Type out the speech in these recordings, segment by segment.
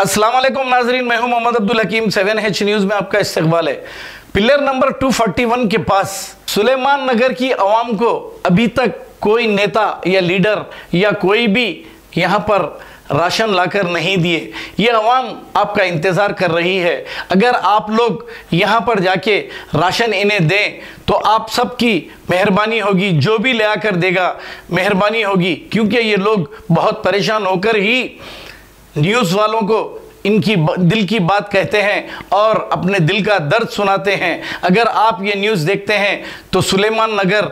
अस्सलाम वालेकुम नाजरीन, मैं हूं मोहम्मद अब्दुल हकीम। 7H न्यूज में आपका इस्तकबाल है। पिलर नंबर 241 के पास सुलेमान नगर की आवाम को अभी तक कोई नेता या लीडर या कोई भी यहां पर राशन लाकर नहीं दिए। ये आवाम आपका इंतज़ार कर रही है। अगर आप लोग यहाँ पर जाके राशन इन्हें दें तो आप सबकी मेहरबानी होगी, जो भी ले आकर देगा मेहरबानी होगी, क्योंकि ये लोग बहुत परेशान होकर ही न्यूज़ वालों को इनकी दिल की बात कहते हैं और अपने दिल का दर्द सुनाते हैं। अगर आप ये न्यूज़ देखते हैं तो सुलेमान नगर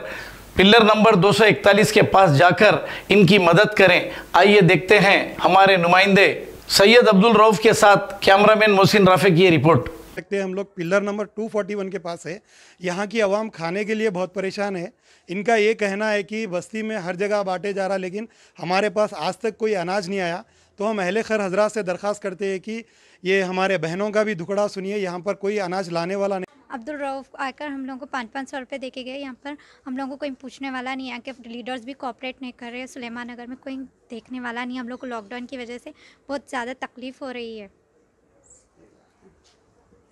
पिलर नंबर 241 के पास जाकर इनकी मदद करें। आइए देखते हैं हमारे नुमाइंदे सैयद अब्दुल रऊफ के साथ कैमरामैन मोहसिन राफे की ये रिपोर्ट। देखते हैं हम लोग पिलर नंबर 241 के पास है। यहाँ की आवाम खाने के लिए बहुत परेशान है। इनका ये कहना है कि बस्ती में हर जगह बांटे जा रहा, लेकिन हमारे पास आज तक कोई अनाज नहीं आया। तो हम अहले खैर हजरात से दरख्वास्त करते हैं कि ये हमारे बहनों का भी दुखड़ा सुनिए। यहाँ पर कोई अनाज लाने वाला नहीं। अब्दुल रऊफ आकर हम लोगों को 500-500 रुपये दे के गए। यहाँ पर हम लोगों को कोई पूछने वाला नहीं है, कि लीडर्स भी कोऑपरेट नहीं कर रहे। सुलेमान नगर में कोई देखने वाला नहीं। हम लोग को लॉकडाउन की वजह से बहुत ज़्यादा तकलीफ़ हो रही है।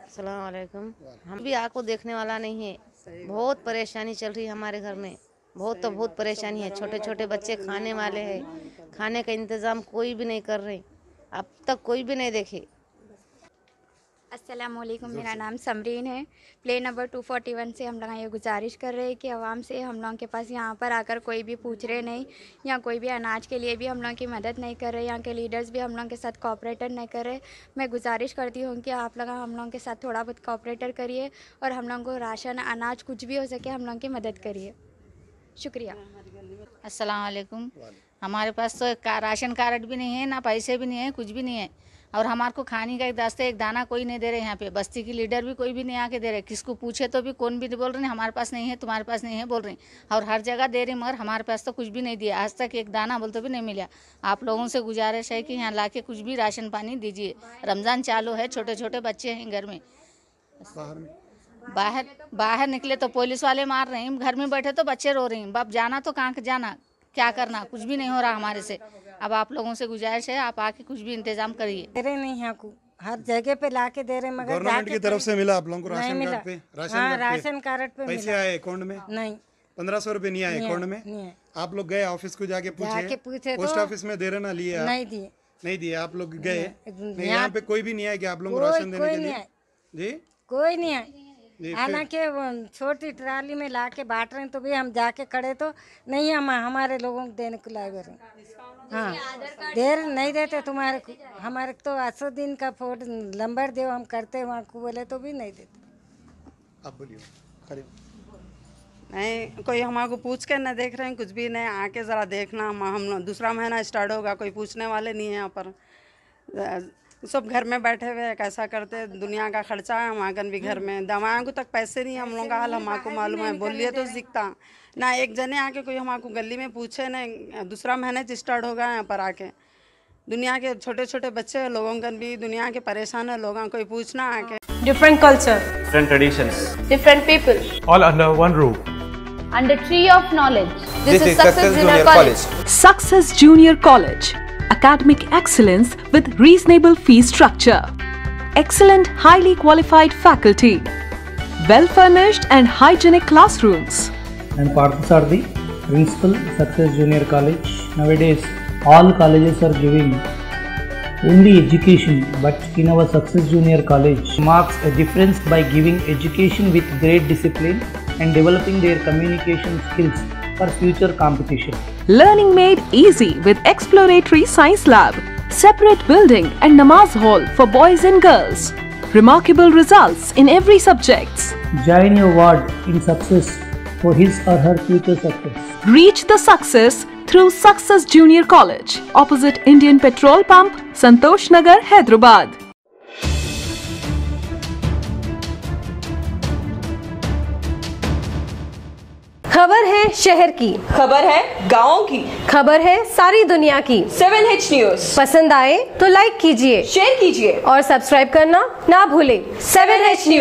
अस्सलाम वालेकुम। हम भी आपको देखने वाला नहीं है। बहुत परेशानी चल रही है हमारे घर में। बहुत परेशानी है। छोटे छोटे बच्चे खाने वाले हैं, खाने का इंतज़ाम कोई भी नहीं कर रहे, अब तक कोई भी नहीं देखे। अस्सलाम वालेकुम, मेरा नाम समरीन है। प्ले नंबर 241 से हम लोग ये गुजारिश कर रहे हैं कि आवाम से हम लोगों के पास यहाँ पर आकर कोई भी पूछ रहे नहीं, या कोई भी अनाज के लिए भी हम लोगों की मदद नहीं कर रहे। यहाँ के लीडर्स भी हम लोगों के साथ कोऑपरेटर नहीं कर रहे। मैं गुजारिश करती हूँ कि आप लोग हम लोगों के साथ थोड़ा बहुत कोऑपरेटर करिए और हम लोगों को राशन अनाज कुछ भी हो सके हम लोगों की मदद करिए। शुक्रिया। अस्सलाम वालेकुम। हमारे पास तो राशन कार्ड भी नहीं है, ना पैसे भी नहीं है, कुछ भी नहीं है, और हमारे को खाने का एक दास्ते एक दाना कोई नहीं दे रहे। यहाँ पे बस्ती की लीडर भी कोई भी नहीं आके दे रहे। किसको पूछे तो भी कौन भी बोल रहे हैं हमारे पास नहीं है, तुम्हारे पास नहीं है बोल रहे हैं, और हर जगह दे रहे, मगर हमारे पास तो कुछ भी नहीं दिया। आज तक एक दाना बोल तो भी नहीं मिला। आप लोगों से गुजारिश है कि यहाँ ला के कुछ भी राशन पानी दीजिए। रमज़ान चालू है, छोटे छोटे बच्चे हैं घर में। बाहर निकले तो पुलिस वाले मार रहे हैं, घर में बैठे तो बच्चे रो रहे हैं। बाप जाना तो कहाँ जाना, क्या करना, कुछ भी नहीं हो रहा हमारे से। अब आप लोगों से गुजारिश है, आप आके कुछ भी इंतजाम करिए। दे रहे नहीं यहाँ को, हर जगह पे लाके दे रहे, मगर गवर्नमेंट की तरफ से मिला आप लोगों को राशन कार्ड पे? राशन कार्ड पे पैसे आए अकाउंट में? नहीं, 1500 रुपए नहीं आए अकाउंट में। आप लोग गए ऑफिस को जाके पूछे पोस्ट ऑफिस में दे रहे ना, लिए नहीं दिए आप लोग गए? यहाँ पे कोई भी नहीं आया कि आप लोग राशन देने के लिए? जी कोई नहीं आए। हालांकि छोटी ट्राली में लाके बांट रहे हैं, तो भी हम जाके खड़े तो नहीं, हम हमारे लोगों को देने को लाए रहे। हाँ, देर नहीं देते तुम्हारे को, हमारे तो 800 दिन का फोटो नंबर दो, हम करते वहाँ को बोले तो भी नहीं देते। आप बोलिए। नहीं, कोई हमारे को पूछ के न देख रहे हैं, कुछ भी नहीं। आके ज़रा देखना, हम दूसरा महीना स्टार्ट होगा, कोई पूछने वाले नहीं है यहाँ पर। सब घर में बैठे हुए हैं, कैसा करते, दुनिया का खर्चा है हमारे भी घर में। दवाओं को तक पैसे नहीं, हम लोगों का हाल हमको मालूम है। बोलिए तो दिखता ना, एक जने आके कोई हमको गली में पूछे नहीं। दूसरा महीने स्टार्ट होगा यहाँ पर आके। दुनिया के छोटे छोटे बच्चे लोगों का भी दुनिया के परेशान है, लोगों कोई पूछना आके। Different culture, different traditions, different people, all under one roof, under tree of knowledge. This is Success Junior College. Success Junior College. Academic excellence with reasonable fee structure. Excellent, highly qualified faculty. Well-furnished and hygienic classrooms. And Parthasarthi, Principal, Success Junior College. Nowadays, all colleges are giving only education, but in our Success Junior College marks a difference by giving education with great discipline and developing their communication skills for future competition. Learning made easy with exploratory science lab, separate building and namaz hall for boys and girls. Remarkable results in every subjects. Join your ward in success for his or her future success. Reach the success through Success Junior College, opposite Indian Petrol Pump, Santosh Nagar, Hyderabad. खबर है शहर की, खबर है गाँव की, खबर है सारी दुनिया की। 7H न्यूज पसंद आए तो लाइक कीजिए, शेयर कीजिए और सब्सक्राइब करना ना भूलें। 7H news.